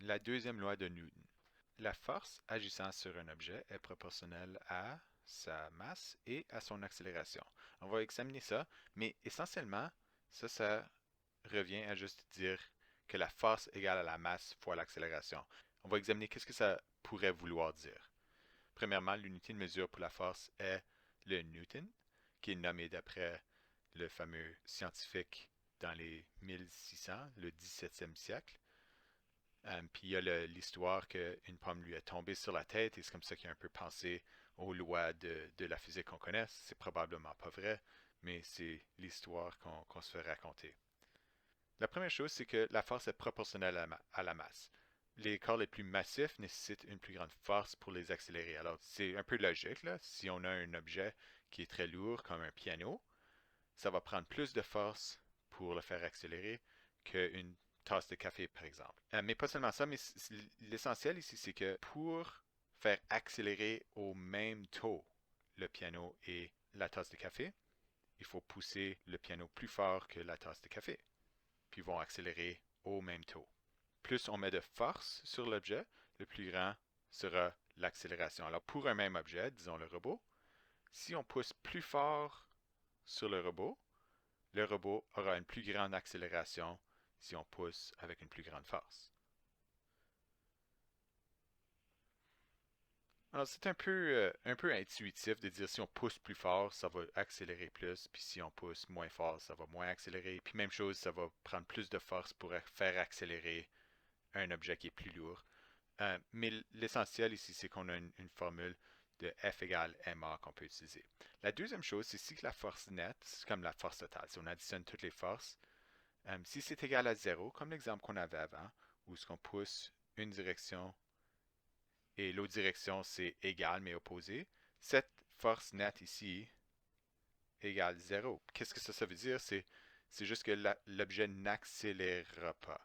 La deuxième loi de Newton. La force agissant sur un objet est proportionnelle à sa masse et à son accélération. On va examiner ça, mais essentiellement, ça revient à juste dire que la force égale à la masse fois l'accélération. On va examiner qu'est-ce que ça pourrait vouloir dire. Premièrement, l'unité de mesure pour la force est le Newton, qui est nommé d'après le fameux scientifique dans les 1600, le 17e siècle. Puis il y a l'histoire qu'une pomme lui est tombée sur la tête et c'est comme ça qu'il a un peu pensé aux lois de la physique qu'on connaît. C'est probablement pas vrai, mais c'est l'histoire qu'on se fait raconter. La première chose, c'est que la force est proportionnelle à la masse. Les corps les plus massifs nécessitent une plus grande force pour les accélérer. Alors, c'est un peu logique, là. Si on a un objet qui est très lourd, comme un piano, ça va prendre plus de force pour le faire accélérer qu'une tasse de café, par exemple. Mais pas seulement ça, mais l'essentiel ici, c'est que pour faire accélérer au même taux le piano et la tasse de café, il faut pousser le piano plus fort que la tasse de café, puis ils vont accélérer au même taux. Plus on met de force sur l'objet, le plus grand sera l'accélération. Alors pour un même objet, disons le robot, si on pousse plus fort sur le robot aura une plus grande accélération si on pousse avec une plus grande force. Alors c'est un peu intuitif de dire si on pousse plus fort, ça va accélérer plus, puis si on pousse moins fort, ça va moins accélérer. Puis même chose, ça va prendre plus de force pour faire accélérer un objet qui est plus lourd. Mais l'essentiel ici, c'est qu'on a une formule de F égale ma qu'on peut utiliser. La deuxième chose, c'est si la force nette, c'est comme la force totale. Si on additionne toutes les forces, si c'est égal à zéro, comme l'exemple qu'on avait avant, où ce qu'on pousse une direction et l'autre direction c'est égal mais opposé, cette force nette ici égale zéro. Qu'est-ce que ça veut dire? C'est juste que l'objet n'accélérera pas.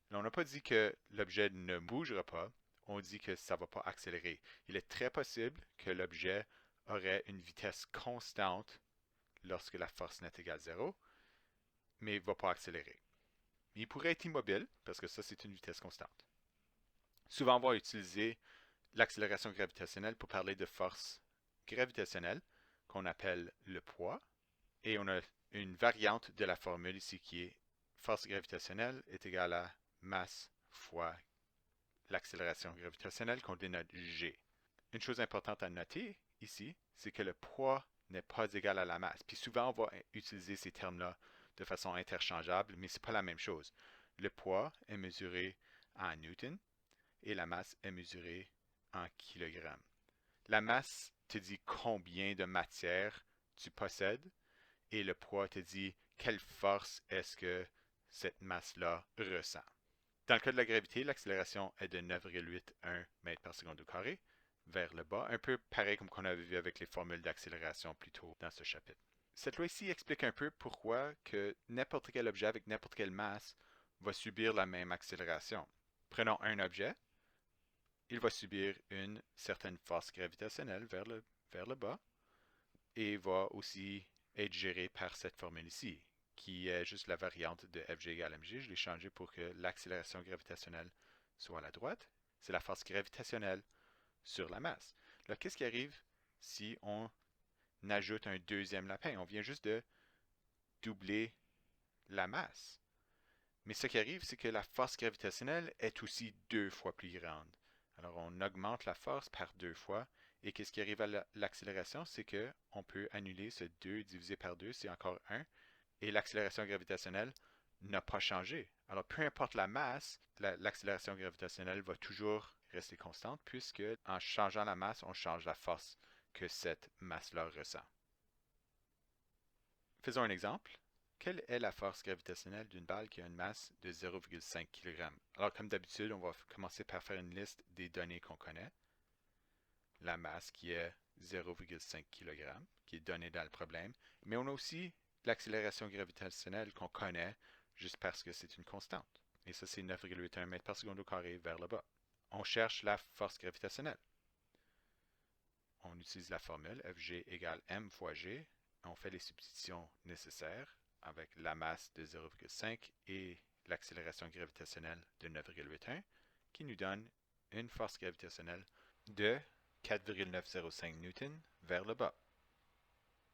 Là, on n'a pas dit que l'objet ne bougera pas, on dit que ça ne va pas accélérer. Il est très possible que l'objet aurait une vitesse constante lorsque la force nette égale zéro, mais il ne va pas accélérer. Il pourrait être immobile, parce que ça, c'est une vitesse constante. Souvent, on va utiliser l'accélération gravitationnelle pour parler de force gravitationnelle, qu'on appelle le poids. Et on a une variante de la formule ici qui est force gravitationnelle est égale à masse fois l'accélération gravitationnelle qu'on dénote G. Une chose importante à noter ici, c'est que le poids n'est pas égal à la masse. Puis souvent, on va utiliser ces termes-là de façon interchangeable, mais ce n'est pas la même chose. Le poids est mesuré en newton et la masse est mesurée en kilogrammes. La masse te dit combien de matière tu possèdes et le poids te dit quelle force est-ce que cette masse-là ressent. Dans le cas de la gravité, l'accélération est de 9,81 mètres par seconde au carré vers le bas, un peu pareil comme qu'on avait vu avec les formules d'accélération plus tôt dans ce chapitre. Cette loi ici explique un peu pourquoi que n'importe quel objet avec n'importe quelle masse va subir la même accélération. Prenons un objet, il va subir une certaine force gravitationnelle vers le bas et va aussi être géré par cette formule ici, qui est juste la variante de Fg égale mg. Je l'ai changé pour que l'accélération gravitationnelle soit à la droite. C'est la force gravitationnelle sur la masse. Là, qu'est-ce qui arrive si on ajoute un deuxième lapin? On vient juste de doubler la masse. Mais ce qui arrive, c'est que la force gravitationnelle est aussi deux fois plus grande. Alors, on augmente la force par deux fois. Et qu'est-ce qui arrive à l'accélération? C'est qu'on peut annuler ce 2 divisé par 2, c'est encore 1. Et l'accélération gravitationnelle n'a pas changé. Alors, peu importe la masse, l'accélération gravitationnelle va toujours rester constante puisque en changeant la masse, on change la force que cette masse-là ressent. Faisons un exemple. Quelle est la force gravitationnelle d'une balle qui a une masse de 0,5 kg? Alors, comme d'habitude, on va commencer par faire une liste des données qu'on connaît. La masse qui est 0,5 kg, qui est donnée dans le problème. Mais on a aussi l'accélération gravitationnelle qu'on connaît juste parce que c'est une constante. Et ça, c'est 9,81 mètres par seconde au carré vers le bas. On cherche la force gravitationnelle. On utilise la formule Fg égale m fois g. On fait les substitutions nécessaires avec la masse de 0,5 et l'accélération gravitationnelle de 9,81. qui nous donne une force gravitationnelle de 4,905 newtons vers le bas.